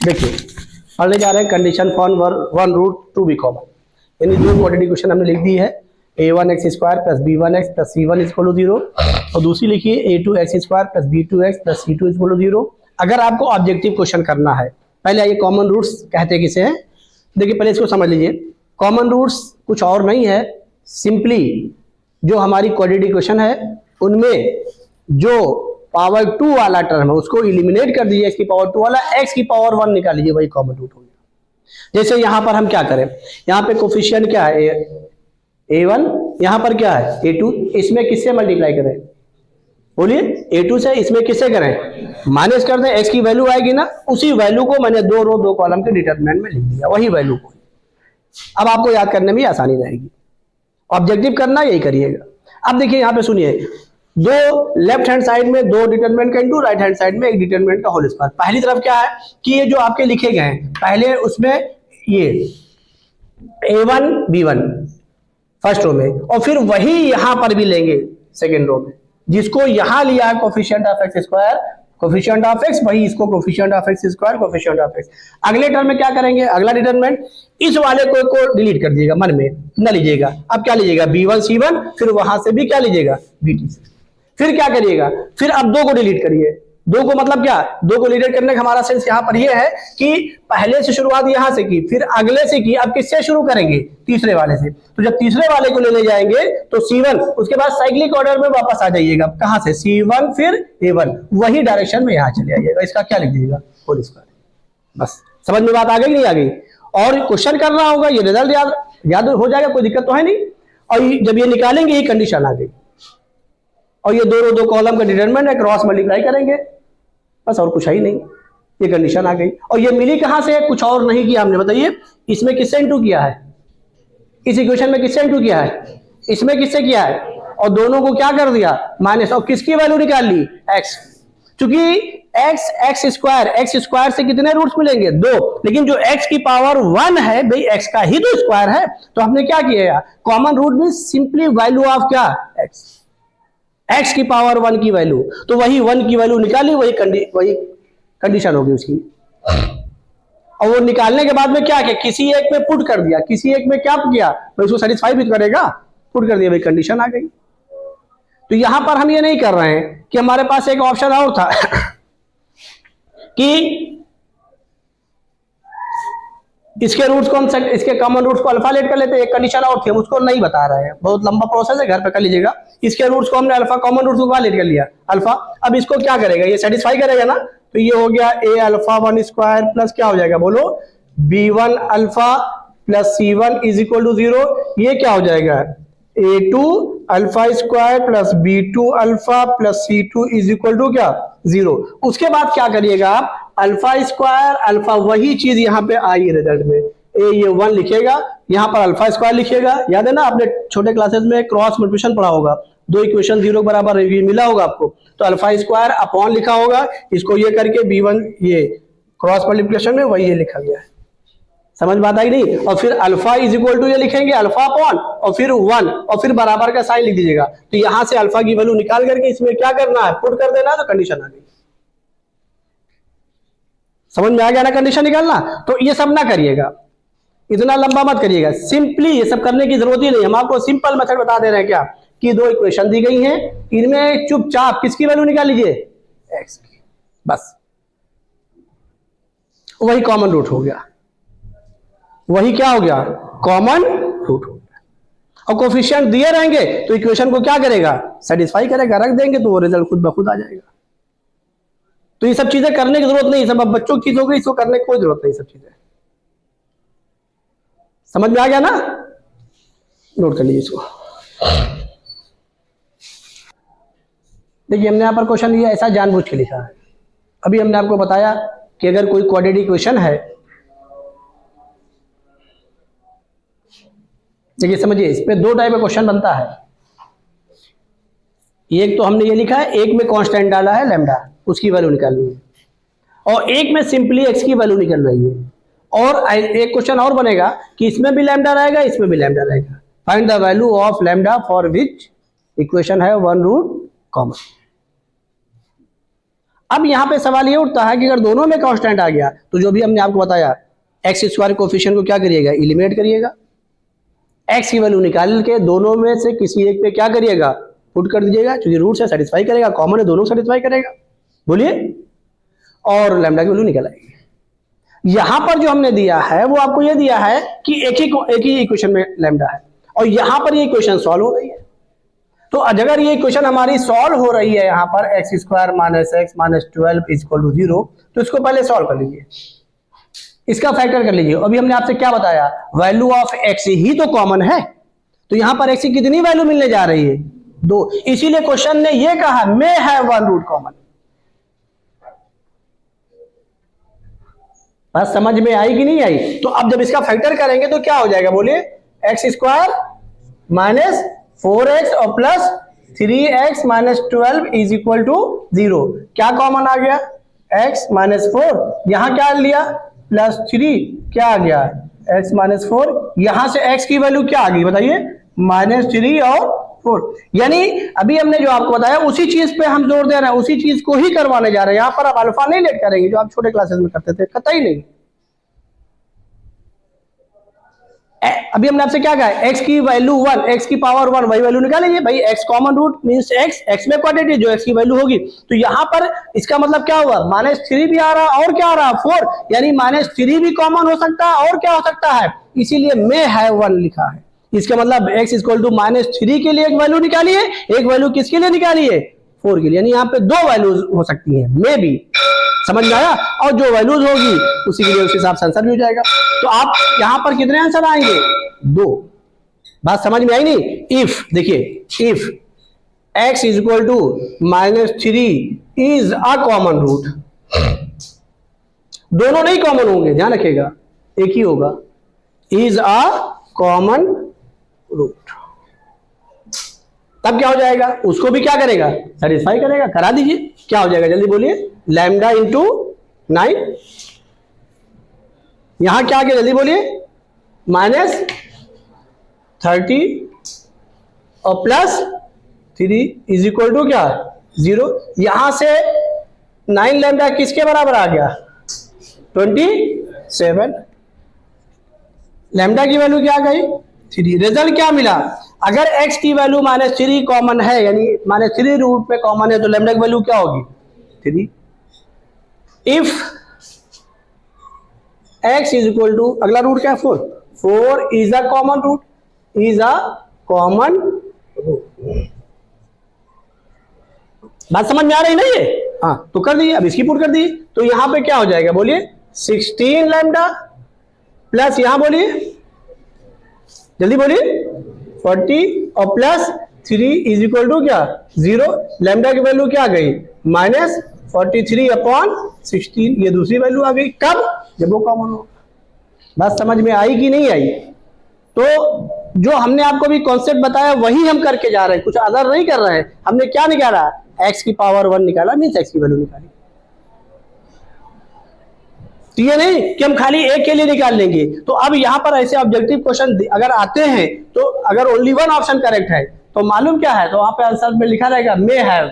देखिए पढ़ने जा रहे हैं condition for one root to be common, यानी दो क्वाड्रेटिक इक्वेशन हमने लिख दी है a1x square plus b1x plus c1 is equal to 0 और दूसरी लिखिए a2x square plus b2x plus c2 is equal to 0। अगर आपको ऑब्जेक्टिव क्वेश्चन करना है, पहले आइए कॉमन रूट्स कहते हैं किसे हैं। देखिए पहले इसको समझ लीजिए, कॉमन रूट्स कुछ और नहीं है, सिंपली जो हमारी क्वाड्रेटिक इक्वेशन है उनमें जो पावर 2 वाला टर्म है उसको इलिमिनेट कर दीजिए, x की पावर 2 वाला x की पावर 1 निकाल लीजिए, वही कॉमन रूट हो गया। जैसे यहां पर हम क्या करें, यहां पे कोफिशिएंट क्या है a1, यहां पर क्या है a2, इसमें किससे मल्टीप्लाई करें, बोलिए a2 से, इसमें किससे करें माइनस कर दें, x की वैल्यू आएगी ना, उसी वैल्यू को मैंने दो रो दो कॉलम के डिटरमिनेंट में लिख दिया, वही वैल्यू को। अब आपको याद करने में आसानी रहेगी, ऑब्जेक्टिव करना यही करिएगा। अब देखिए यहां पे सुनिए, दो लेफ्ट हैंड साइड में दो डिटरमिनेंट का इंटू, राइट हैंड साइड में एक डिटरमिनेंट का होल स्क्वायर। पहली तरफ क्या है कि ये जो आपके लिखे गए हैं पहले उसमें ये a1 b1 फर्स्ट रो में, और फिर वही यहां पर भी लेंगे सेकेंड रो में, जिसको यहां लिया है coefficient of x square, coefficient of x, वही इसको coefficient of x square, coefficient of x. अगले टर्म में क्या करेंगे, अगला डिटरमिनेंट इस वाले को डिलीट कर दीजिएगा, मन में न लीजिएगा। अब क्या लीजिएगा b1 c1, फिर वहां से भी क्या लीजिएगा b2 से, फिर क्या करिएगा, फिर अब दो को डिलीट करिए। दो को मतलब क्या, दो को डिलीट करने का हमारा सेंस यहां पर यह है कि पहले से शुरुआत यहां से की, फिर अगले से की, अब किससे शुरू करेंगे, तीसरे वाले से। तो जब तीसरे वाले को लेने जाएंगे तो c1, उसके बाद साइक्लिक ऑर्डर में वापस आ जाइएगा, कहां से c1 फिर a1, वही डायरेक्शन में यहां चले आइएगा, इसका क्या लिख दीजिएगा होल स्क्वायर। बस समझ में बात आ गई नहीं आ गई, और क्वेश्चन करना होगा, ये रिजल्ट याद हो जाएगा, कोई दिक्कत तो है नहीं। और जब ये निकालेंगे ये कंडीशन आ गई, और ये दो कॉलम का डिटरमिनेंट है, क्रॉस मल्टीप्लाई करेंगे, बस और कुछ है ही नहीं, ये कंडीशन आ गई। और ये मिली कहां से, कुछ और नहीं किया हमने, बताइए इसमें किससे इंटू किया है, इस इक्वेशन में किससे इंटू किया है, इसमें किससे किया है, और दोनों को क्या कर दिया माइनस, और किसकी वैल्यू निकाल ली x, क्योंकि एक्स स्क्वायर से कितने रूट्स मिलेंगे, दो, लेकिन जो x की पावर 1 है भाई x का ही तो स्क्वायर है, तो हमने क्या किया, कॉमन रूट में सिंपली वैल्यू ऑफ क्या x की पावर 1 की वैल्यू, तो वही 1 की वैल्यू निकाली, वही कंडीशन होगी उसकी। और वो निकालने के बाद में क्या किया, किसी एक में पुट कर दिया, किसी एक में क्या किया, तो उसको सेटिस्फाई भी करेगा, पुट कर दिया, भाई कंडीशन आ गई। तो यहां पर हम ये नहीं कर रहे हैं कि हमारे पास एक ऑप्शन और था कि इसके रूट्स को हम इसके कॉमन रूट्स को अल्फा लेट कर लेते, एक कंडीशन और थी, हम उसको नहीं बता रहे हैं, बहुत लंबा प्रोसेस है, घर पे कर लीजिएगा। इसके रूट्स को हमने अल्फा, कॉमन रूट्स को लेट कर लिया अल्फा, अब इसको क्या करेगा, ये सेटिस्फाई करेगा ना, तो ये हो गया a अल्फा 1 स्क्वायर प्लस क्या हो जाएगा, बोलो b1 alpha plus c1 is equal to 0, ये क्या हो जाएगा a2 alpha square plus b2 alpha plus c2 is equal to क्या 0। उसके बाद क्या करिएगा आप, अल्फा स्क्वायर अल्फा, वही चीज यहां पे आई रिजल्ट में, ये 1 लिखिएगा, यहां पर अल्फा स्क्वायर लिखिएगा, याद है ना आपने छोटे क्लासेस में क्रॉस मल्टीप्लिकेशन पढ़ा होगा, दो इक्वेशन 0 बराबर ये मिला होगा आपको, तो अल्फा स्क्वायर अपॉन लिखा होगा, इसको ये करके b1 ये क्रॉस मल्टीप्लिकेशन में वही ये लिखा गया है, समझ बात आई नहीं। और फिर अल्फा इज इक्वल टू ये लिखेंगे अल्फा अपॉन, और फिर 1, और फिर बराबर का साइन लिख दीजिएगा, तो यहां से अल्फा की वैल्यू निकाल करके इसमें क्या करना है, पुट कर देना, तो कंडीशन आ गई। समझ में आ गया ना कंडीशन निकालना। तो ये सब ना करिएगा, इतना लंबा मत करिएगा, सिंपली ये सब करने की जरूरत ही नहीं, हम आपको सिंपल मेथड बता दे रहे हैं क्या, कि दो इक्वेशन दी गई हैं, इनमें चुपचाप किसकी वैल्यू निकाल लीजिए, x की, बस वही कॉमन रूट हो गया, वही क्या हो गया, कॉमन रूट हो गया। और कोफिशिएंट दिए रहेंगे तो इक्वेशन को क्या करेगा, सेटिस्फाई करेगा, रख देंगे तो वो रिजल्ट खुद ब खुद आ जाएगा। तो ये सब चीजें करने की जरूरत नहीं, सब अब बच्चों की चीज हो गई, इसको करने की कोई जरूरत नहीं, सब चीजें समझ में आ गया ना, नोट कर लीजिए इसको। देखिए हमने यहां पर क्वेश्चन लिया, ऐसा जानबूझ के लिखा है, अभी हमने आपको बताया कि अगर कोई क्वाड्रेटिक इक्वेशन है, देखिए समझिए इस पे दो टाइप का क्वेश्चन बनता है, एक तो हमने ये लिखा है, एक में कांस्टेंट डाला है लैम्डा, उसकी वैल्यू निकालनी है, और एक में सिंपली x की वैल्यू निकल रही है। और एक क्वेश्चन और बनेगा कि इसमें भी लैम्डा रहेगा, इसमें भी लैम्डा रहेगा, find the value of lambda for which equation है वन रूट कॉमन। अब यहाँ पे सवाल ये उठता है कि अगर दोनों में कांस्टेंट आ गया तो जो भी हमने आपको बताया एक्स स्क्वायर कोफिशिएंट को क्या करिएगा, एलिमिनेट करिएगा। एक्स की वैल्यू निकाल के दोनों में से किसी एक पे क्या करिएगा, पुट कर दीजिएगा, क्योंकि रूट से सेटिस्फाई करेगा, कॉमन है, दोनों सेटिस्फाई करेगा। बोलिए, और लैम्डा की वैल्यू निकल आएगी। यहां पर जो हमने दिया है वो आपको ये दिया है कि एक ही इक्वेशन में लैम्डा है, और यहां पर ये इक्वेशन सॉल्व हो रही है। तो अगर ये इक्वेशन हमारी सॉल्व हो रही है यहाँ पर x square minus x minus 12 equal to 0, तो इसको पहले सॉल्व कर लीजिए, इसका फैक्टर कर लीजिए। अभी हमने आपसे क्या बताया, वैल्यू ऑफ एक्स ही तो कॉमन है, तो यहां पर एक्स की कितनी वैल्यू मिलने जा रही है, 2। इसीलिए क्वेश्चन ने ये कहा may have one root common. बात समझ में आई कि नहीं आई? तो अब जब इसका फैक्टर करेंगे तो क्या हो जाएगा, बोलिए, एक्स स्क्वायर माइनस 4x और plus 3x minus 12 is equal to 0। क्या कॉमन आ गया, x माइनस 4, यहां क्या लिया प्लस 3, क्या आ गया x माइनस 4, यहां से x की वैल्यू क्या आ गई बताइए, -3 और 4। यानी अभी हमने जो आपको बताया उसी चीज पे हम जोर दे रहे हैं, उसी चीज को ही करवाने जा रहे हैं। यहां पर आप अल्फा नहीं लेट करेंगे जो आप छोटे क्लासेस में करते थे, कतई नहीं। अभी हमने आपसे क्या कहा, x की वैल्यू 1, x की पावर 1, वही वैल्यू निकालेंगे भाई। x common root means x में क्वांटिटी जो x की वैल्यू होगी, तो यहां पर इसका मतलब क्या हुआ, -3 भी आ रहा और क्या आ रहा 4, यानी -3 भी कॉमन हो सकता है और क्या हो सकता है, इसीलिए मे हैव 1 लिखा है। इसका मतलब x इक्वल टू -3 के लिए एक वैल्यू निकालिए, एक वैल्यू किसके लिए निकालिए, 4 के लिए, यानी यहाँ पे 2 वैल्यूज हो सकती है, मे बी। समझ में आया? और जो वैल्यूज होगी उसी के लिए उस हिसाब से आंसर भी हो जाएगा। तो आप यहां पर कितने आंसर आएंगे, 2। बात समझ में आई नहीं? इफ, देखिए, if x is equal to -3 is a common root, दोनों नहीं कॉमन होंगे, ध्यान रखिएगा, एक ही होगा, इज अ कॉमन रूट, तब क्या हो जाएगा, उसको भी क्या करेगा, सेटिस्फाई करेगा। करा दीजिए, क्या हो जाएगा जल्दी बोलिए, लैम्डा इंटू 9, यहां क्या आ गया जल्दी बोलिए, -30 और प्लस 3 इज इक्वल टू क्या, 0। यहां से 9 लैम्डा किसके बराबर आ गया, 27। लैम्डा की वैल्यू क्या गई, 3। रिजल्ट क्या मिला, अगर x की वैल्यू -3 कॉमन है, यानी -3 रूट में कॉमन है, तो लैम्डा की वैल्यू क्या होगी, 3। If x is equal to, अगला रूट क्या है, 4 is a common root, is a common root. बात समझ में आ रही नहीं है? हाँ, तो कर दी, अब इसकी पुट कर दी, तो यहां पे क्या हो जाएगा बोलिए, 16 लैम्डा प्लस यहां बोलिए, जल्दी बोलिए, 40 और प्लस 3 इज इक्वल टू क्या, 0। लैम्डा की वैल्यू क्या आ गई, -43 अपॉन 16, ये दूसरी वैल्यू आ गई, कब, जब वो कॉमन हो। बात समझ में आई कि नहीं आई? तो जो हमने आपको भी कॉन्सेप्ट बताया वही हम करके जा रहे हैं, कुछ अदर नहीं कर रहे हैं। हमने क्या निकाला, x की पावर 1 निकाला, मीन्स x की वैल्यू निकाली। तो ये नहीं कि हम खाली एक के लिए निकाल लेंगे। तो अब यहां पर ऐसे ऑब्जेक्टिव क्वेश्चन अगर आते हैं, तो अगर ओनली वन ऑप्शन करेक्ट है तो मालूम क्या है, तो वहां पे आंसर में लिखा रहेगा मे हैव,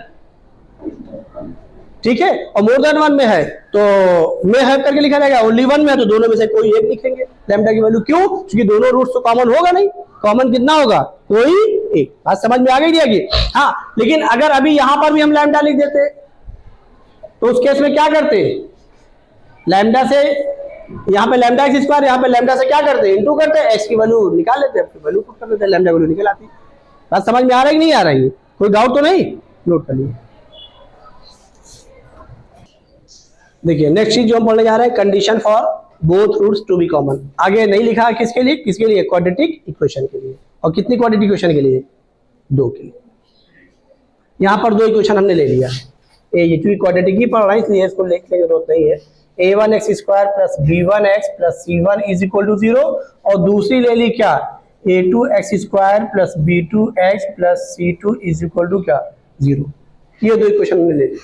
ठीक है, और मोर देन 1 में है तो मे हैव करके लिखा रहेगा, ओनली 1 में है तो दोनों में से कोई एक लिखेंगे लैम्डा की वैल्यू। क्यों? क्योंकि दोनों रूट्स तो कॉमन होगा नहीं, कॉमन कितना होगा, कोई एक। बात समझ में आ गई थी? हाँ, लेकिन अगर अभी यहां पर भी हम लैम्डा लिख देते तो उस केस में क्या करते, लैम्डा से यहाँ पे लैम्डा एक्स स्क्वायर, यहाँ पे लैम्डा से क्या करते, इनटू करते, एक्स की वैल्यू निकाल लेते, वैल्यू पुट कर देते, लैम्डा वैल्यू निकल आती। बात समझ में आ रही है कि नहीं आ रही है? कोई डाउट तो नहीं? नोट कर लिए। देखिए नेक्स्ट चीज जो हम पढ़ने जा रहे हैं, condition for both roots to be common. आगे नहीं लिखा किसके लिए, किसके लिए, क्वाड्रेटिक इक्वेशन के लिए। और कितनी क्वाड्रेटिक इक्वेशन के लिए, 2 के लिए। यहाँ पर 2 इक्वेशन हमने ले लिया, ये क्योंकि क्वाड्रेटिक ही पढ़ रहा है इसलिए इसको लिखने की जरूरत नहीं है। a1x square plus b1x plus c1 is equal to 0, और दूसरी ले ली क्या, a2x square plus b2x plus c2 is equal to क्या, 0। ये 2 इक्वेशन हमने ले ली,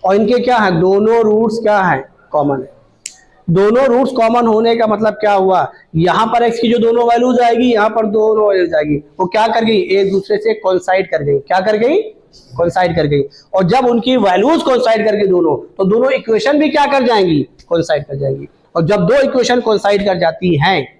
और इनके क्या है, दोनों रूट्स क्या है, कॉमन है। दोनों रूट्स कॉमन होने का मतलब क्या हुआ, यहाँ पर x की जो दोनों वैल्यूज आएगी, यहाँ पर दोनों वैल्यूज आएगी, वो क्या कर गई, एक दूसरे से कोइंसाइड कर गई। क्या कर गई, कोइंसाइड कर गई, और जब उनकी वैल्यूज कोइंसाइड कर गई दोनों, तो दोनों इक्वेशन भी क्या कर जाएंगी, कोइंसाइड कर जाएंगी। और जब दो इक्वेशन कोइंसाइड कर जाती हैं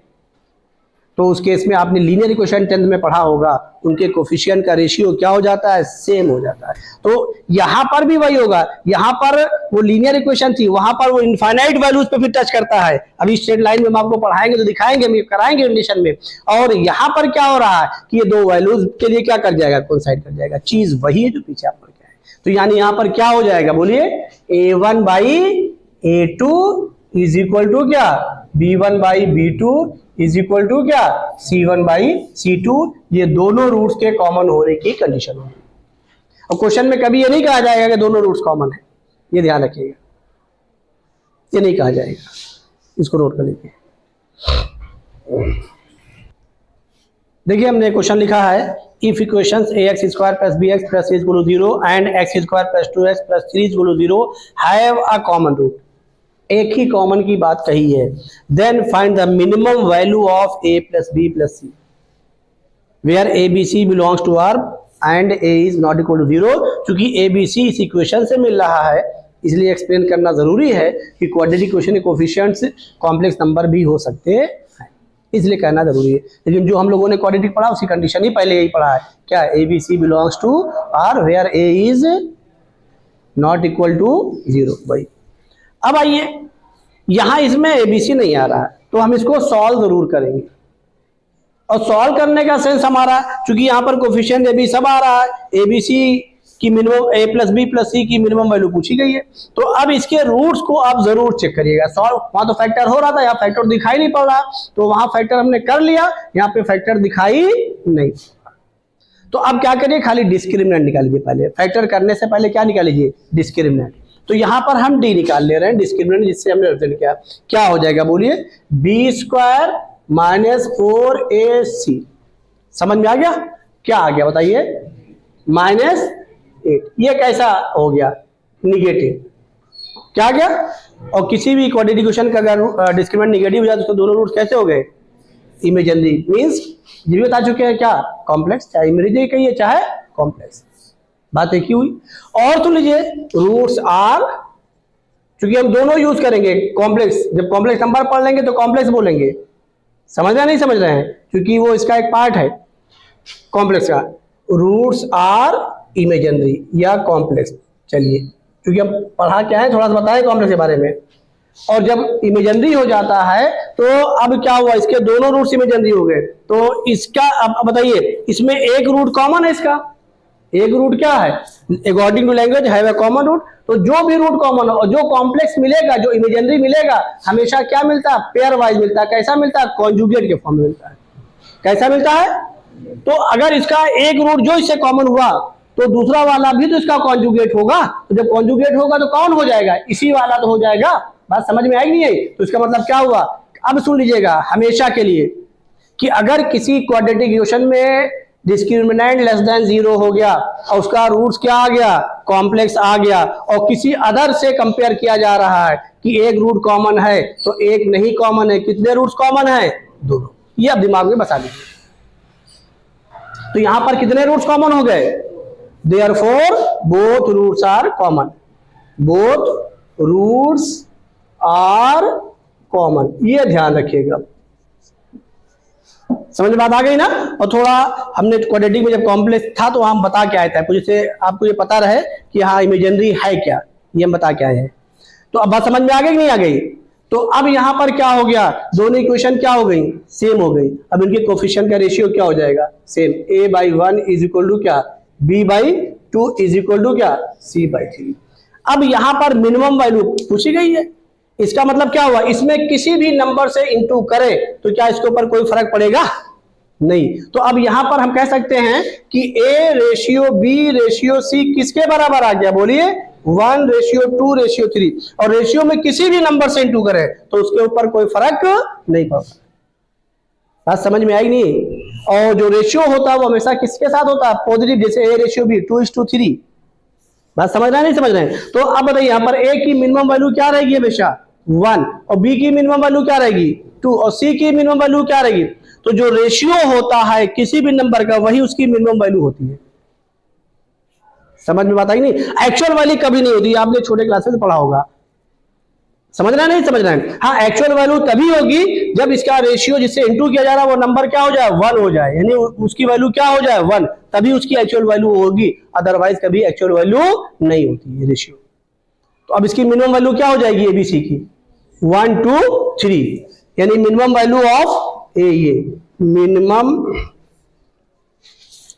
तो उस केस में आपने लीनियर इक्वेशन 10th में पढ़ा होगा, उनके कोफिशिएंट का रेशियो क्या हो जाता है, सेम हो जाता है। तो यहां पर भी वही होगा, यहां पर वो लीनियर इक्वेशन थी, वहां पर वो इनफाइनाइट वैल्यूज पे फिर टच करता है। अभी स्ट्रेट लाइन में हम आपको पढ़ाएंगे तो दिखाएंगे, हम कराएंगे कंडीशन में। और यहां पर क्या हो रहा है कि ये दो वैल्यूज के लिए क्या कर जाएगा, कोइंसाइड कर जाएगा। चीज वही है जो पीछे आप पढ़ के आए। तो यानी यहां पर क्या हो जाएगा, बोलिए, A1/A2 इज इक्वल टू क्या, B1/B2 इज इक्वल टू क्या, C1/C2। ये दोनों रूट्स के कॉमन होने की कंडीशन होगी। और क्वेश्चन में कभी ये नहीं कहा जाएगा कि दोनों रूट्स कॉमन है, ये ध्यान रखिएगा, ये नहीं कहा जाएगा, इसको नोट कर लीजिए। देखिए हमने क्वेश्चन लिखा है, if equations ax² + bx + c = 0 and x² + 2x + 3 = 0 have a common root, एक ही कॉमन की बात कही है, then find the minimum value of a + b + c where a b c belongs to R and a is not equal to 0। चूंकि a b c इस equation से मिल रहा है, इसलिए एक्सप्लेन करना जरूरी है कि क्वाड्रेटिक इक्वेशन के कोफिशिएंट्स कॉम्प्लेक्स नंबर भी हो सकते हैं, इसलिए कहना जरूरी है। लेकिन जो हम लोगों ने क्वाड्रेटिक पढ़ा उसकी कंडीशन ही पहले यही पढ़ा है, क्या, a b c belongs to R where a is not equal to 0। भाई अब आइए, यहां इसमें ABC नहीं आ रहा है, तो हम इसको सॉल्व जरूर करेंगे। और सॉल्व करने का सेंस हमारा, चूंकि यहां पर कोफिशिएंट AB सब आ रहा है, ABC की मिनिमम a + b + c की मिनिमम वैल्यू पूछी गई है, तो अब इसके रूट्स को आप जरूर चेक करिएगा। सॉल्व, वहां तो फैक्टर हो रहा था, यहाँ फैक्टर दिखाई नहीं पड़ रहा, तो वहां फैक्टर हमने कर लिया, यहाँ पे फैक्टर दिखाई नहीं। तो अब क्या करिए, खाली डिस्क्रिमिनेंट निकालिए। पहले फैक्टर करने से पहले क्या निकालिए, डिस्क्रिमिनेंट। तो यहां पर हम डी निकाल ले रहे हैं, डिस्क्रिमिनेंट जिससे हमने रिप्रेजेंट किया, क्या हो जाएगा, बोलिए, b² - 4ac। समझ में आ गया, क्या आ गया बताइए, -8। ये कैसा हो गया, निगेटिव, क्या आ गया। और किसी भी क्वाड्रेटिक इक्वेशन का अगर डिस्क्रिमिनेंट निगेटिव हो जाए तो दोनों रूट कैसे हो गए, इमेजिनरी। मींस ये भी बता चुके हैं क्या, कॉम्प्लेक्स, चाहे इमेजिनरी कहिए चाहे कॉम्प्लेक्स, बात एक ही हुई। और तो लीजिए रूट्स आर, क्योंकि हम दोनों यूज करेंगे कॉम्प्लेक्स, जब कॉम्प्लेक्स नंबर पढ़ लेंगे तो कॉम्प्लेक्स बोलेंगे, समझ रहे नहीं समझ रहे हैं, क्योंकि वो इसका एक पार्ट है कॉम्प्लेक्स का। रूट्स आर इमेजिनरी या कॉम्प्लेक्स, चलिए, क्योंकि हम पढ़ा क्या है थोड़ा सा बताएं कॉम्प्लेक्स के बारे में। और जब इमेजिनरी हो जाता है तो अब क्या हुआ, इसके दोनों रूट्स इमेजिनरी हो गए, तो इसका अब बताइए, इसमें एक रूट कॉमन है, इसका एक रूट क्या है, according to language have a common root. तो जो भी रूट कॉमन हो और जो कॉम्प्लेक्स मिलेगा, जो इमेजिनरी मिलेगा, हमेशा क्या मिलता है, पेयर वाइज मिलता है। कैसा मिलता है, कॉन्जुगेट के फॉर्म में मिलता है। कैसा मिलता है, तो अगर इसका एक रूट जो इससे कॉमन हुआ तो दूसरा वाला भी तो इसका कॉन्जुगेट होगा, तो जब कॉन्जुगेट होगा तो कौन हो जाएगा, इसी वाला तो हो जाएगा। बात समझ में आई नहीं है, तो इसका मतलब क्या हुआ, अब सुन लीजिएगा हमेशा के लिए, कि अगर किसी क्वाड्रेटिक इक्वेशन में डिस्क्रिमिनेंट लेस देन 0 हो गया और उसका रूट्स क्या आ गया, कॉम्प्लेक्स आ गया, और किसी अदर से कंपेयर किया जा रहा है कि एक रूट कॉमन है तो एक नहीं कॉमन है, कितने रूट्स कॉमन है, दोनों। ये आप दिमाग में बसा लीजिए। तो यहां पर कितने रूट्स कॉमन हो गए, therefore both roots are common, both roots are common, ये ध्यान रखिएगा। समझ में बात आ गई ना। और थोड़ा हमने क्वाड्रेटिक में जब कॉम्प्लेक्स था तो हम बता के आए थे, जैसे आपको ये पता रहे कि हाँ इमेजिनरी है क्या, ये हम बता के आए हैं। तो अब बात समझ में आ गई कि नहीं आ गई। तो अब यहां पर क्या हो गया, दोनों इक्वेशन क्या हो गई, सेम हो गई। अब इनके कोफिशिएंट का रेशियो क्या हो जाएगा, same, a/1 is equal to क्या, b/2 इज इक्वल टू क्या, c/3। अब यहां पर मिनिमम वैल्यू पूछी गई है, इसका मतलब क्या हुआ, इसमें किसी भी नंबर से इंटू करे तो क्या इसके ऊपर कोई फर्क पड़ेगा, नहीं। तो अब यहां पर हम कह सकते हैं कि a/b/c किसके बराबर आ गया, बोलिए 1/2/3। और रेशियो में किसी भी नंबर से इंटू करे तो उसके ऊपर कोई फर्क नहीं पड़ता। बात समझ में आई नहीं। और जो रेशियो होता है वो हमेशा किसके साथ होता है, पॉजिटिव, जैसे a/b 2:3। बात समझ रहे हैं नहीं समझ रहे हैं। तो अब बताइए यहाँ पर a की मिनिमम वैल्यू क्या रहेगी, हमेशा 1, और b की मिनिमम वैल्यू क्या रहेगी 2, और c की मिनिमम वैल्यू क्या रहेगी। तो जो रेशियो होता है किसी भी नंबर का वही उसकी मिनिमम वैल्यू होती है। समझ में बात आई नहीं? एक्चुअल वैल्यू कभी नहीं होती, आपने छोटे क्लासेस में पढ़ा होगा। समझना नहीं समझना है? हाँ, एक्चुअल वैल्यू तभी होगी जब इसका रेशियो जिससे इनटू किया जा रहा है वो नंबर क्या हो जाए, 1 हो जाए, यानी उसकी वैल्यू क्या हो जाए, 1, तभी उसकी एक्चुअल वैल्यू होगी, अदरवाइज कभी एक्चुअल वैल्यू नहीं होती है रेशियो। तो अब इसकी मिनिमम वैल्यू क्या हो जाएगी एबीसी की, 1 2 3, यानी मिनिमम वैल्यू ऑफ ए, ये मिनिमम,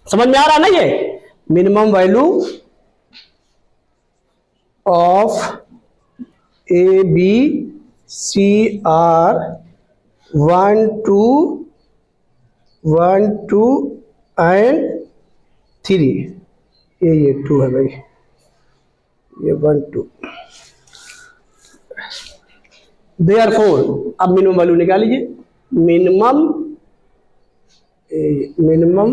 समझ में आ रहा ना? ये minimum value of A B C are 1 2 and 3, ये 2 है भाई, ये 1 2। देयरफॉर अब मिनिमम वैल्यू निकाल लीजिए, minimum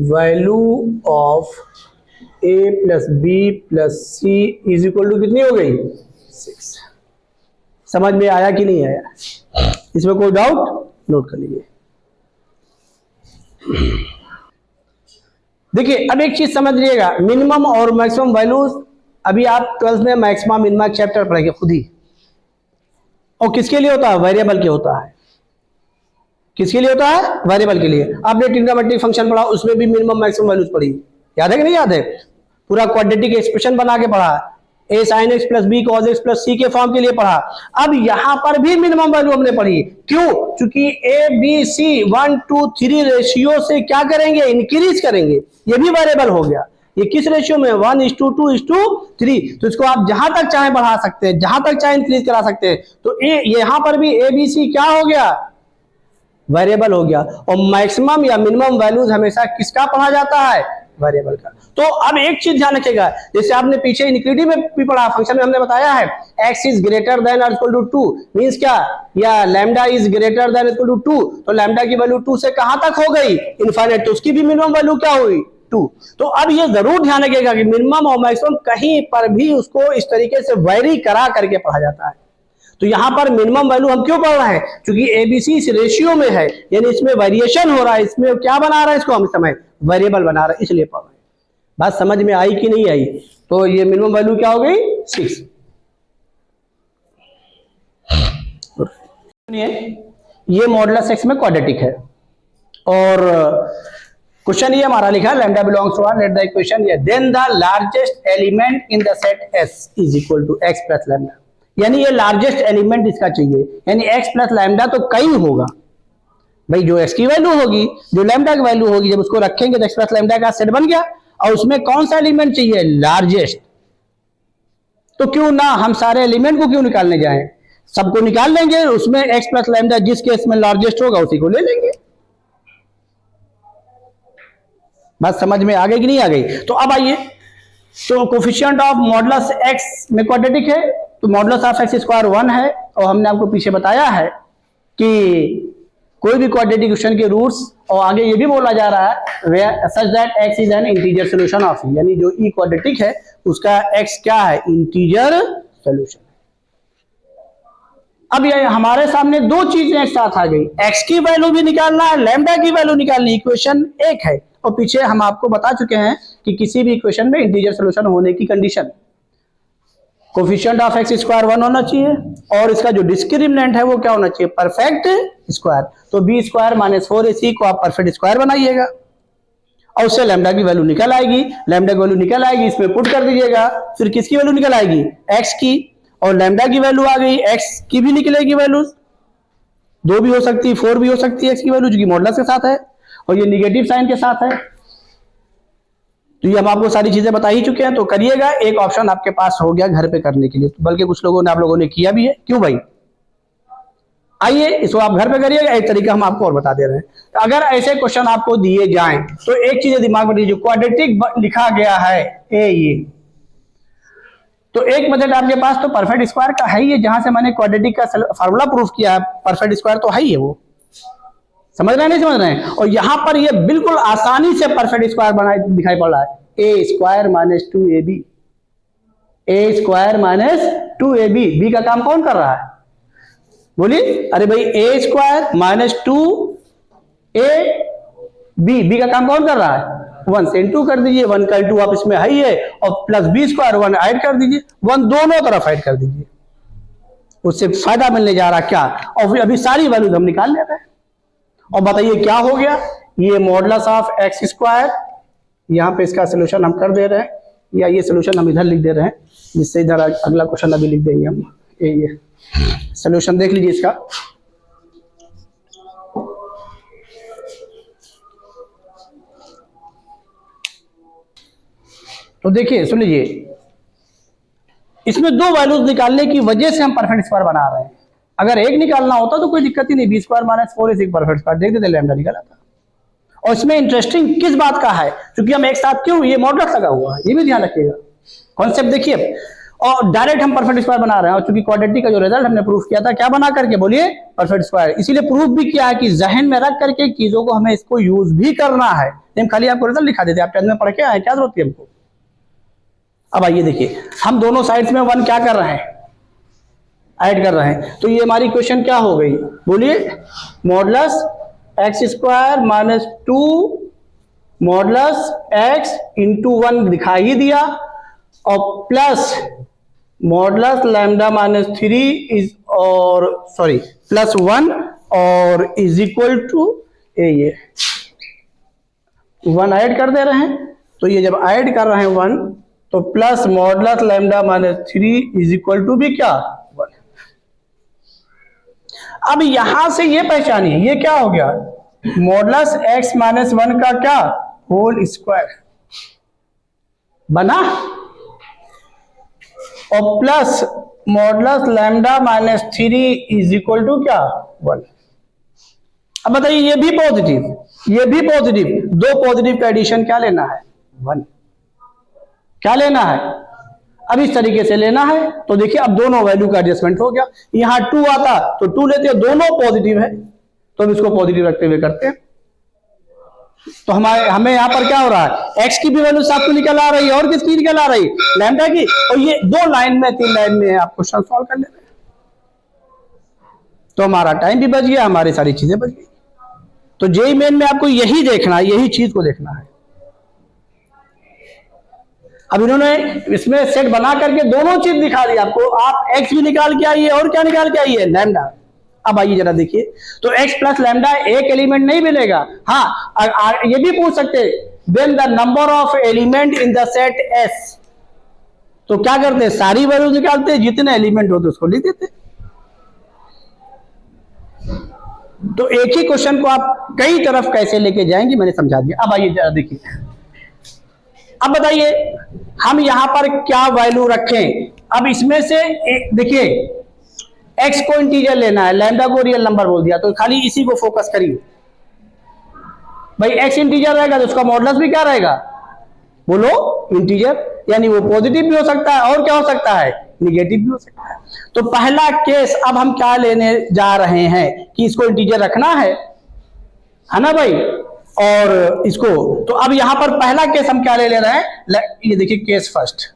value of A plus B plus C is equal to कितनी हो गई, 6। समझ में आया कि नहीं आया? इसमें कोई डाउट नोट कर लीजिए। देखिए अब एक चीज समझ लीजिएगा, मिनिमम और मैक्सिमम वैल्यूज अभी आप 12th में मैक्सिमा मिनिमा चैप्टर पढ़ेंगे खुद ही, और किसके लिए होता है, वेरिएबल के होता है। किसके लिए होता है, वेरिएबल के लिए। आपने ट्रिग्नोमेट्रिक फंक्शन पढ़ा, उसमें भी मिनिमम मैक्सिमम वैल्यूज पढ़ी, याद है कि नहीं याद है? पूरा क्वाड्रेटिक एक्सप्रेशन बना के पढ़ा, a sine x plus b cos x plus c के फॉर्म के लिए पढ़ा। अब यहां पर भी मिनिमम वैल्यू हमने पढ़ी, क्यों? क्योंकि ए बी सी 1 2 3 रेशियो से क्या करेंगे, इंक्रीज करेंगे, ये भी वेरिएबल हो गया। ये किस रेशियो में, 1:2:3, तो इसको आप जहां तक चाहे बढ़ा सकते हैं, जहां तक चाहे इंक्रीज करा सकते हैं। तो ए यहां पर भी ए बी सी क्या हो गया, वेरिएबल हो गया। और मैक्सिमम या मिनिमम वैल्यूज हमेशा किसका पढ़ा जाता है, वेरिएबल का। तो अब एक चीज ध्यान रखिएगा, जैसे आपने पीछे इनक्लूडिव में भी पढ़ा, फंक्शन में हमने बताया है x इज ग्रेटर देन और इक्वल टू 2 मींस क्या, या lambda is greater than equal to 2, तो लैम्डा की वैल्यू 2 से कहां तक हो गई, इनफाइनाइट, तो उसकी भी मिनिमम वैल्यू क्या हुई, 2। तो अब ये जरूर ध्यान रखिएगा कि मिनिमम और मैक्सिमम कहीं पर भी उसको इस तरीके से वेरी करा करके पढ़ा जाता है। तो यहां पर मिनिमम वैल्यू हम क्यों पढ़ रहे हैं, क्योंकि एबीसी इस रेशियो में है, यानी इसमें वेरिएशन हो रहा है, इसमें क्या बना रहा है, इसको हम समय वेरिएबल बना रहे हैं, इसलिए पढ़ रहे हैं। बात समझ में आई कि नहीं आई? तो ये मिनिमम वैल्यू क्या हो गई, 6। ये मॉडुलस एक्स में क्वाड्रेटिक है, और क्वेश्चन ये हमारा लिखा है, lambda belongs to R, let the equation ये, then the largest element in the set S is equal to x plus lambda, यानी ये लार्जेस्ट एलिमेंट इसका चाहिए, यानी एक्स प्लस लैम्डा तो कई होगा भाई, जो एक्स की वैल्यू होगी, जो लैम्डा की वैल्यू होगी, जब उसको रखेंगे तो एक्स प्लस लैम्डा का सेट बन गया, और उसमें कौन सा एलिमेंट चाहिए, लार्जेस्ट। तो क्यों ना हम सारे एलिमेंट को क्यों निकालने जाएं, सबको निकाल लेंगे, उसमें एक्स प्लस लैम्डा जिस केस में लार्जेस्ट होगा उसी को ले लेंगे। बात समझ में आ गई कि नहीं आ गई? तो अब आइए, तो कोफिशिएंट ऑफ मॉडुलस एक्स में क्वाड्रेटिक है, तो मॉडुलस ऑफ एक्स स्क्वायर 1 है, और हमने आपको पीछे बताया है कि कोई भी क्वाड्रेटिक इक्वेशन के रूट्स, और आगे ये भी बोला जा रहा है such that x is an integer solution of E, यानी जो ई क्वाड्रेटिक है उसका एक्स क्या है, इंटीजर सॉल्यूशन। अब ये हमारे सामने दो चीजें एक साथ आ गई, एक्स की वैल्यू भी निकालना है, लैम्डा की वैल्यू निकालनी, इक्वेशन एक है, और पीछे हम आपको बता चुके हैं कि किसी भी इक्वेशन में इंटीजर सॉल्यूशन होने की condition, coefficient of x square 1 होना चाहिए, और इसका जो डिस्क्रिमिनेंट है वो क्या होना चाहिए, परफेक्ट स्क्वायर। तो बी स्क्वायर माइनस 4ac को आप परफेक्ट स्क्वायर बनाइएगा, और उससे लैम्डा की वैल्यू निकल आएगी, लैम्डा की वैल्यू निकल आएगी, इसमें पुट कर दीजिएगा, फिर किसकी वैल्यू निकल आएगी, एक्स की, और लैम्डा की वैल्यू आ गई, एक्स की भी निकलेगी वैल्यू, 2 भी हो सकती है, 4 भी हो सकती है एक्स की वैल्यू, जो कि मॉडुलस के साथ है, और ये निगेटिव साइन के साथ है। तो ये हम आपको सारी चीजें बता ही चुके हैं, तो करिएगा, एक ऑप्शन आपके पास हो गया घर पे करने के लिए, बल्कि कुछ लोगों ने, आप लोगों ने किया भी है, क्यों भाई? आइए इसको आप घर पे करिएगा, एक तरीका हम आपको और बता दे रहे हैं। तो अगर ऐसे क्वेश्चन आपको दिए जाएं तो एक चीज दिमाग में लीजिए, क्वाड्रेटिक लिखा गया है ए, ये तो एक मेथड आपके पास तो परफेक्ट स्क्वायर का है ही है, जहां से मैंने क्वाड्रेटिक का फार्मूला प्रूफ किया है, परफेक्ट स्क्वायर तो है ही है, वो समझ रहे हैं नहीं समझ रहे हैं? और यहां पर ये बिल्कुल आसानी से परफेक्ट स्क्वायर बना दिखाई पड़ रहा है, ए स्क्वायर माइनस 2ab, ए स्क्वायर माइनस 2ab, बी का काम कौन कर रहा है, बोलिए? अरे भाई ए स्क्वायर माइनस 2ab, बी का काम कौन कर रहा है, 1 से इंटू कर दीजिए, 1 का इंटू आप इसमें है ही है, और प्लस बी स्क्वायर 1 ऐड कर दीजिए, 1 दोनों तरफ ऐड कर दीजिए, उससे फायदा मिलने जा रहा क्या, और फिर अभी सारी वैल्यूज हम निकाल ले रहे हैं। और बताइए क्या हो गया, ये मॉडुलस ऑफ एक्स स्क्वायर, यहाँ पे इसका सोल्यूशन हम कर दे रहे हैं, या ये सोल्यूशन हम इधर लिख दे रहे हैं, जिससे इधर अगला क्वेश्चन अभी लिख देंगे हम। ये सोल्यूशन देख लीजिए इसका। तो देखिए सुन लीजिए, इसमें 2 वैल्यूज निकालने की वजह से हम परफेक्ट स्क्वायर बना रहे हैं। अगर एक निकालना होता तो कोई दिक्कत ही नहीं, बी स्क्वायर माइनस 4 एक परफेक्ट स्क्वायर देख देते, लैम्डा निकल आता। और इसमें इंटरेस्टिंग किस बात का है, क्योंकि हम एक साथ क्यों, ये मॉडुलस लगा हुआ है, ये भी ध्यान रखिएगा, कॉन्सेप्ट देखिए। और डायरेक्ट हम परफेक्ट स्क्वायर बना रहे हैं, और चूंकि क्वाड्रेटिक का जो रिजल्ट हमने प्रूफ किया था, क्या बना करके बोलिए, परफेक्ट स्क्वायर। इसीलिए प्रूफ भी किया है कि जहन में रख करके चीजों को हमें इसको यूज भी करना है। हम खाली आपको रिजल्ट लिखा देते, आप 10th में पढ़ के आए, क्या जरूरत है हमको। अब आइए देखिए, हम दोनों साइड्स में 1 क्या कर रहे हैं, ऐड कर रहे हैं। तो ये हमारी क्वेश्चन क्या हो गई, बोलिए, modulus x square minus 2 modulus x into 1 दिखा ही दिया, और plus modulus lambda minus 3 is और सॉरी प्लस 1 और इज इक्वल टू ये 1 ऐड कर दे रहे हैं। तो ये जब ऐड कर रहे हैं 1, तो plus modulus lambda minus 3 is equal to भी क्या 1। अब यहां से ये पहचानिए, ये क्या हो गया, मॉडुलस एक्स माइनस 1 का क्या होल स्क्वायर बना, और plus modulus lambda minus 3 is equal to क्या 1। अब बताइए, ये भी पॉजिटिव, ये भी पॉजिटिव, 2 पॉजिटिव का एडिशन क्या लेना है 1, क्या लेना है, अब इस तरीके से लेना है। तो देखिए अब दोनों वैल्यू का एडजस्टमेंट हो गया, यहां 2 आता तो 2 लेते, दोनों पॉजिटिव है तो हम इसको पॉजिटिव रखते हुए करते हैं। तो हमें यहां पर क्या हो रहा है, x की भी वैल्यू साथ में निकल आ रही है, और किसकी निकल आ रही है, लैम्डा की। और ये 2 लाइन में 3 लाइन में आप क्वेश्चन सॉल्व कर ले रहे हैं, तो हमारा टाइम भी बच गया, हमारी सारी चीजें बच गई। तो जेईई मेन में आपको यही देखना है, यही चीज को देखना है। अब इन्होंने इसमें सेट बना करके दोनों चीज दिखा दी आपको, आप x भी निकाल के आइए और क्या निकाल के आइए, लैम्डा। अब आइए जरा देखिए, तो x प्लस लैम्डा एक एलिमेंट नहीं मिलेगा। हाँ, ये भी पूछ सकते, then the number of element in the set S। तो क्या करते हैं, सारी वैल्यू निकालते हैं, जितने एलिमेंट होते उसको लिख देते। तो एक ही क्वेश्चन को आप कई तरफ कैसे लेके जाएंगे मैंने समझा दिया। अब आइए जरा देखिए, अब बताइए हम यहां पर क्या वैल्यू रखें। अब इसमें से देखिए, x को इंटीजर लेना है, लैम्डा को रियल नंबर बोल दिया, तो खाली इसी को फोकस करिए भाई। x इंटीजर रहेगा तो उसका मॉडुलस भी क्या रहेगा, बोलो इंटीजर, यानी वो पॉजिटिव भी हो सकता है और क्या हो सकता है, निगेटिव भी हो सकता है। तो पहला केस अब हम क्या लेने जा रहे हैं कि इसको इंटीजर रखना है ना भाई, और इसको। तो अब यहां पर पहला केस हम क्या ले रहे हैं, ये देखिए केस फर्स्ट,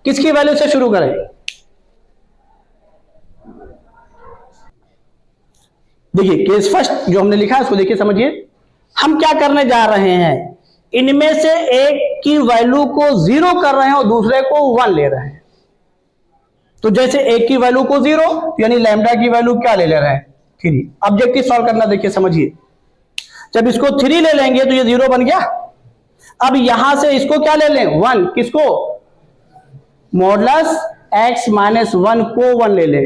किसकी वैल्यू से शुरू करें, देखिए केस फर्स्ट जो हमने लिखा है उसको देखिए समझिए। हम क्या करने जा रहे हैं, इनमें से एक की वैल्यू को 0 कर रहे हैं और दूसरे को 1 ले रहे हैं। तो जैसे एक की वैल्यू को 0, यानी लैम्डा की वैल्यू क्या ले रहे हैं 3। ऑब्जेक्टिव सॉल्व करना देखिए समझिए, जब इसको 3 ले लेंगे तो ये 0 बन गया। अब यहां से इसको क्या ले लें 1, किसको, मॉडुलस x माइनस 1 को 1 ले ले,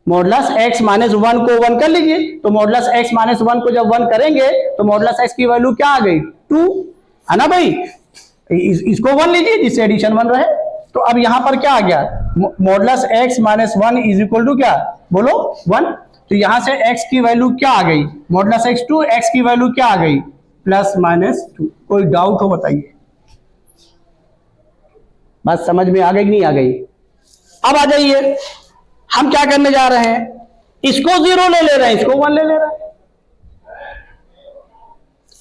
मॉडुलस x माइनस 1 को 1 कर लीजिए। तो मॉडुलस x माइनस 1 को जब 1 करेंगे तो मॉडुलस x की वैल्यू क्या आ गई 2, है ना भाई। इसको 1 लीजिए जिससे एडिशन 1 रहे। तो अब यहां पर क्या आ गया, modulus x minus 1 is equal to क्या, बोलो 1। तो यहां से x की वैल्यू क्या आ गई, मॉडुलस x 2, x की वैल्यू क्या आ गई प्लस माइनस 2। कोई डाउट हो बताइए, बात समझ में आ गई कि नहीं आ गई। अब आ जाइए, हम क्या करने जा रहे हैं, इसको 0 ले रहे हैं, इसको 1 ले रहे हैं।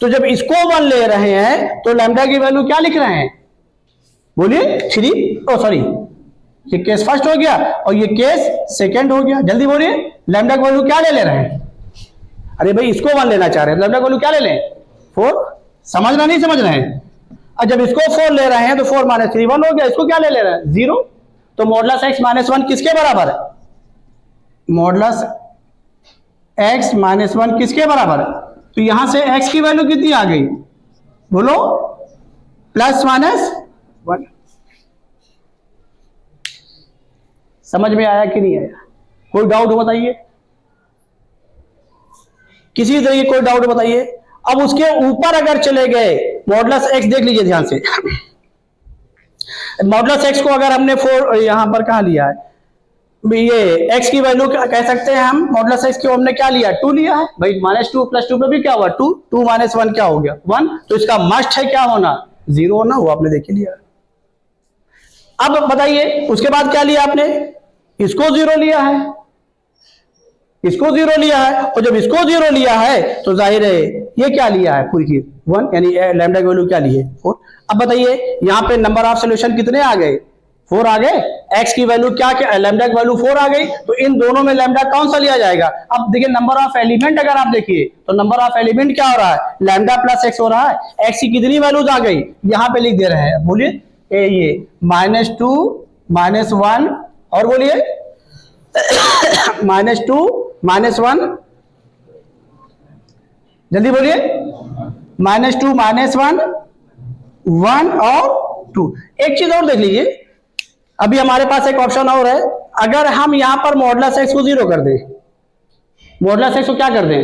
तो जब इसको 1 ले रहे हैं तो लैम्डा की वैल्यू क्या लिख रहे हैं, बोलिए 3, सॉरी ये केस फर्स्ट हो गया और ये केस सेकंड हो गया। जल्दी बोलिए, लैम्डा की वैल्यू क्या ले रहे हैं, अरे भाई इसको 1 लेना चाह रहे हैं, लैम्डा वैल्यू क्या ले लें 4, समझना नहीं समझ रहे हैं। और जब इसको 4 ले रहे हैं तो 4 माइनस 3 1 हो गया, इसको क्या ले रहे हैं 0, तो मॉडुलस x माइनस 1 किसके बराबर है, मॉडुलस x माइनस 1 किसके बराबर है, तो यहां से x की वैल्यू कितनी आ गई बोलो, प्लस माइनस 1। समझ में आया कि नहीं आया, कोई डाउट बताइए, किसी तरह की कोई डाउट बताइए। अब उसके ऊपर अगर चले गए, मॉडुलस x देख लीजिए ध्यान से, मॉडुलस x को अगर हमने 4 यहां पर कहां लिया है, ये x की वैल्यू कह सकते हैं हम, मॉडुलस x को हमने क्या लिया 2 लिया है भाई, -2 + 2 पे भी क्या हुआ 2, 2 - 1 क्या हो गया 1, तो इसका मस्ट है क्या होना 0 होना, वो आपने देख लिया। अब बताइए उसके बाद क्या लिया आपने, इसको 0 लिया है, इसको 0 लिया है, और जब इसको 0 लिया है तो जाहिर है ये क्या लिया है पूरी चीज 1, यानी लैम्डा की वैल्यू क्या ली है 4। अब बताइए यहां पे नंबर ऑफ सॉल्यूशन कितने आ गए 4 आ गए, x की वैल्यू क्या लैम्डा की वैल्यू 4 आ गई, तो इन दोनों में लैम्डा कौन सा लिया जाएगा। अब देखिए नंबर ऑफ एलिमेंट अगर आप देखिए तो नंबर ऑफ एलिमेंट क्या हो रहा है, लैम्डा प्लस x हो रहा है, x की कितनी वैल्यूज आ गई यहां पे लिख दे रहे हैं, बोलिए ये -2 -1 और बोलिए -2 -1, जल्दी बोलिए -2 -1 1 और 2। एक चीज और देख लीजिए, अभी हमारे पास एक ऑप्शन और है, अगर हम यहां पर मॉडुलस x को 0 कर दें, मॉडुलस x को क्या कर दें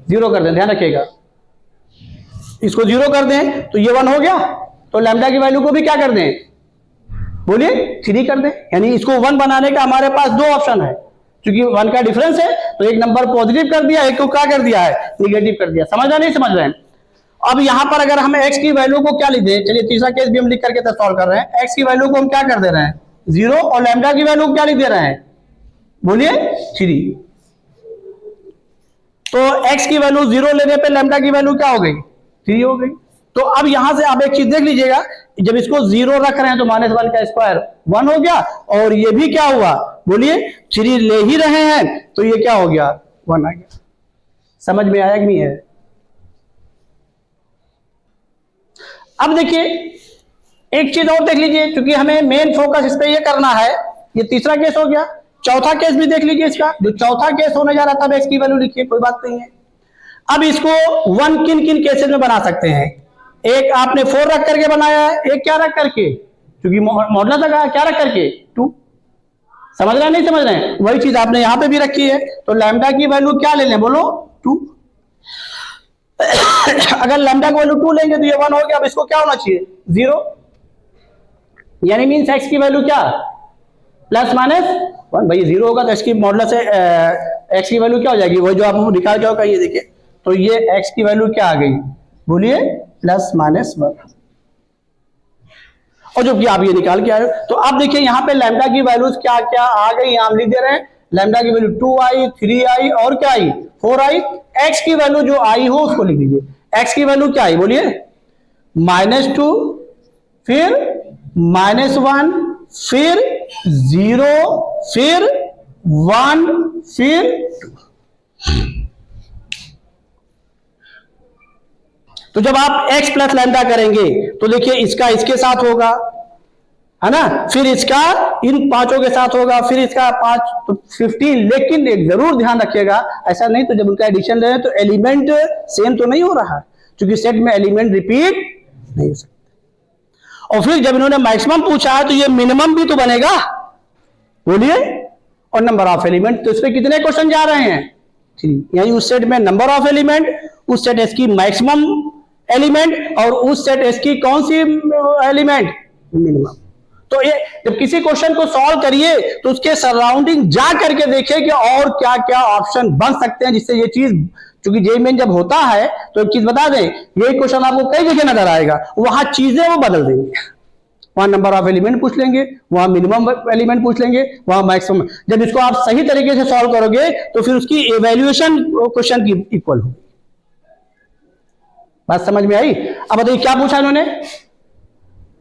0 कर दें, ध्यान रखिएगा, इसको 0 कर दें तो ये 1 हो गया, तो लैम्डा की वैल्यू को भी क्या कर दें बोलिए 3 कर दें, यानी इसको 1 बनाने का हमारे पास 2 ऑप्शन है, क्योंकि 1 का डिफरेंस है तो एक नंबर पॉजिटिव कर दिया, एक को क्या कर दिया है निगेटिव कर दिया, समझ रहे नहीं समझ रहे हैं। अब यहां पर अगर हम x की वैल्यू को क्या लिख दें, चलिए तीसरा केस भी हम लिख करके सॉल्व कर रहे हैं, x की वैल्यू को हम क्या कर दे रहे हैं 0 और लैम्डा की वैल्यू क्या लिख दे रहे हैं बोलिए 3, तो x की वैल्यू 0 लेने पे लैम्डा की वैल्यू क्या हो गई 3 हो गई। तो अब यहां से आप एक चीज देख लीजिएगा, जब इसको 0 रख रहे हैं तो -1 का स्क्वायर 1 हो गया, और ये भी क्या हुआ बोलिए 3 ले ही रहे हैं तो ये क्या हो गया 1 आ गया। समझ में आया कि नहीं है। अब देखिए एक चीज और देख लीजिए, क्योंकि हमें मेन फोकस इस पे ये करना है, ये तीसरा केस हो गया, चौथा केस भी देख लीजिए इसका, जो चौथा केस होने जा रहा था x की वैल्यू लिखिए, कोई बात नहीं है। अब इसको 1 किन किन केसेस में बना सकते हैं, एक आपने 4 रख करके बनाया है, एक क्या रख करके, क्योंकि मॉडुलस लगा क्या रख करके 2, समझ रहे हैं नहीं समझ रहे हैं, वही चीज आपने यहां पे भी रखी है, तो लैम्डा की वैल्यू क्या ले लें बोलो 2। अगर लैम्डा की वैल्यू 2 लेंगे तो ये 1 हो गया, अब इसको क्या होना चाहिए 0, यानी मींस x की वैल्यू क्या ±1, भाई 0 होगा तो x की मॉडुलस है, x की वैल्यू क्या हो जाएगी, वो जो आप निकाल जाओगे ये देखिए, तो ये x की वैल्यू क्या आ गई बोलिए ±1, और जो कि आप ये निकाल के आए हो, तो आप देखिए यहाँ पे लैम्डा की वैल्यूज क्या क्या आ गई, यहाँ हम लिख दे रहे हैं, लैम्डा की वैल्यू 2 आई, 3 आई और क्या आई 4 आई, x की वैल्यू जो आई हो उसको लिख दीजिए, x की वैल्यू क्या आई बोलिए -2 फिर -1 फिर 0 फिर 1 फिर 2। तो जब आप x प्लस लैम्डा करेंगे तो देखिए इसका इसके साथ होगा है ना, फिर इसका इन पांचों के साथ होगा, फिर इसका 5 तो 15, लेकिन एक जरूर ध्यान रखिएगा, ऐसा नहीं तो जब उनका एडिशन ले तो एलिमेंट सेम तो नहीं हो रहा है, क्योंकि सेट में एलिमेंट रिपीट नहीं हो सकते। और फिर जब इन्होंने मैक्सिमम पूछा है तो ये मिनिमम भी तो बनेगा बोलिए, और नंबर ऑफ एलिमेंट, तो इसमें कितने क्वेश्चन जा रहे हैं 3, यानी उस सेट में नंबर ऑफ एलिमेंट, उस सेट एस की मैक्सिमम एलिमेंट, और उस सेट एस की कौन सी एलिमेंट मिनिमम। तो ये जब किसी क्वेश्चन को सॉल्व करिए तो उसके सराउंडिंग जा करके देखिए कि और क्या क्या ऑप्शन बन सकते हैं, जिससे ये चीज, क्योंकि जेईई मेन जब होता है तो एक चीज बता दें, ये क्वेश्चन आपको कई जगह नजर आएगा, वहां चीजें वो बदल देंगे, वहां नंबर ऑफ एलिमेंट पूछ लेंगे, वहां मिनिमम एलिमेंट पूछ लेंगे, वहां मैक्सिमम। जब इसको आप सही तरीके से सॉल्व करोगे तो फिर उसकी एवेल्युएशन क्वेश्चन की इक्वल होगी। बात समझ में आई। अब बताइए क्या पूछा इन्होंने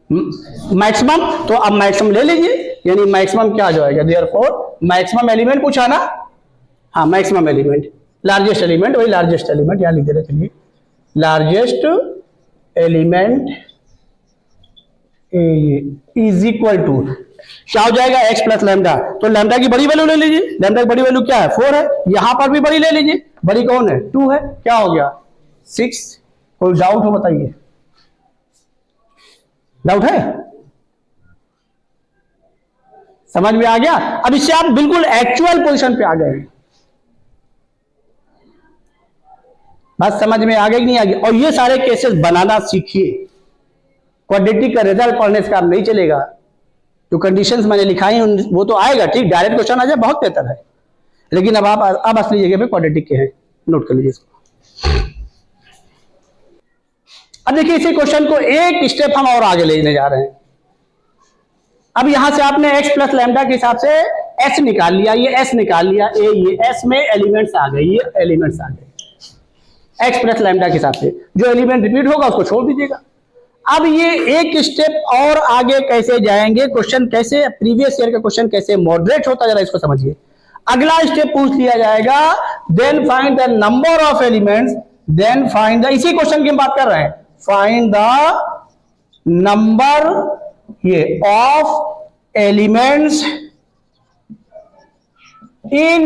मैक्सिमम, तो अब मैक्सिमम ले लीजिए, यानी मैक्सिमम क्या आ जाएगा, देयरफॉर मैक्सिमम एलिमेंट पूछा ना, हाँ मैक्सिमम एलिमेंट, लार्जेस्ट एलिमेंट, वही लार्जेस्ट एलिमेंट यहाँ लिख दे रहे, चलिए largest element is equal to क्या हो जाएगा, एक्स प्लस लैम्डा। तो लैम्डा की बड़ी वैल्यू ले लीजिए, लैम्डा की बड़ी वैल्यू क्या है 4 है, यहां पर भी बड़ी ले लीजिए, बड़ी कौन है 2 है, क्या हो गया 6। कोई डाउट हो बताइए, डाउट है, समझ में आ गया। अब इससे आप बिल्कुल एक्चुअल पोजीशन पे आ गए, बात समझ में आ गई कि नहीं आ गई। और ये सारे केसेस बनाना सीखिए, क्वाड्रेटिक का रिजल्ट पढ़ने से काम नहीं चलेगा, जो कंडीशंस मैंने लिखाई वो तो आएगा ठीक, डायरेक्ट क्वेश्चन आ जाए बहुत बेहतर है, लेकिन अब आप अब असली जगह पे क्वाड्रेटिक के हैं, नोट कर लीजिए इसको। अब देखिए इसी क्वेश्चन को एक स्टेप हम और आगे लेने जा रहे हैं। अब यहां से आपने x प्लस लैम्डा के हिसाब से s निकाल लिया, ये s निकाल लिया, ये s में एलिमेंट्स आ गए, ये एलिमेंट्स आ गए x प्लस लैम्डा के हिसाब से, जो एलिमेंट रिपीट होगा उसको छोड़ दीजिएगा। अब ये एक स्टेप और आगे कैसे जाएंगे, क्वेश्चन कैसे प्रीवियस ईयर का क्वेश्चन कैसे मॉडरेट होता जरा इसको समझिए। अगला स्टेप पूछ लिया जाएगा, then find the number of elements, then find the, इसी क्वेश्चन की हम बात कर रहे हैं, फाइंड द नंबर ये of elements in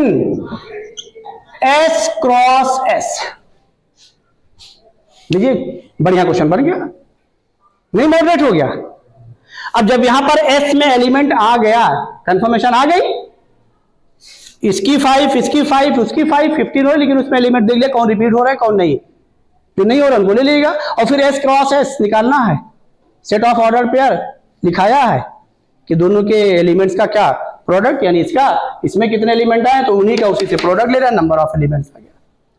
S cross S। लीजिए बढ़िया क्वेश्चन बन गया, नहीं मॉडरेट हो गया। अब जब यहां पर S में एलिमेंट आ गया, कंफर्मेशन आ गई, इसकी 5 इसकी 5 उसकी 5 15 हो, लेकिन उसमें एलिमेंट देख लिया कौन रिपीट हो रहा है कौन नहीं, जो नहीं हो रहा उनको ले लेगा। और फिर S क्रॉस S निकालना है, सेट ऑफ ऑर्डर पेयर लिखाया है कि दोनों के एलिमेंट्स का क्या प्रोडक्ट, यानी इसका इसमें कितने एलिमेंट आए तो उन्हीं का उसी से प्रोडक्ट ले रहा है, नंबर ऑफ एलिमेंट्स आ गया।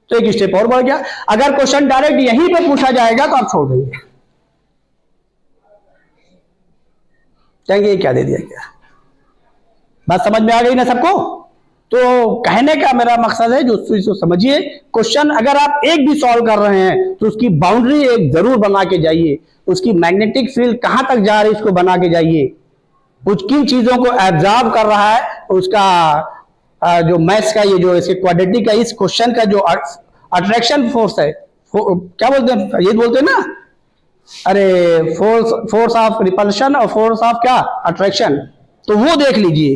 तो एक स्टेप और बढ़ गया। अगर क्वेश्चन डायरेक्ट यहीं पे पूछा जाएगा तो आप छोड़ देंगे, कहेंगे क्या दे दिया क्या। बात समझ में आ गई ना सबको। तो कहने का मेरा मकसद है जो इसको समझिए, क्वेश्चन अगर आप एक भी सॉल्व कर रहे हैं तो उसकी बाउंड्री एक जरूर बना के जाइए, उसकी मैग्नेटिक फील्ड कहां तक जा रही है इसको बना के जाइए, कुछ किन चीजों को एब्जॉर्ब कर रहा है उसका जो मैथ्स का ये जो इसके क्वाड्रेटिक का इस क्वेश्चन का जो अट्रैक्शन फोर्स है, क्या बोलते हैं ये बोलते हैं ना, अरे फोर्स ऑफ रिपल्शन और फोर्स ऑफ क्या अट्रैक्शन, तो वो देख लीजिए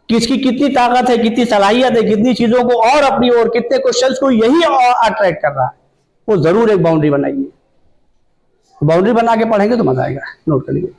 कि इसकी कितनी ताकत है, कितनी सलाहियत है, कितनी चीजों को और अपनी ओर, कितने क्वेश्चंस को यही अट्रैक्ट कर रहा है, वो जरूर एक बाउंड्री बनाइए। बाउंड्री बना के पढ़ेंगे तो मजा आएगा, नोट कर लीजिए।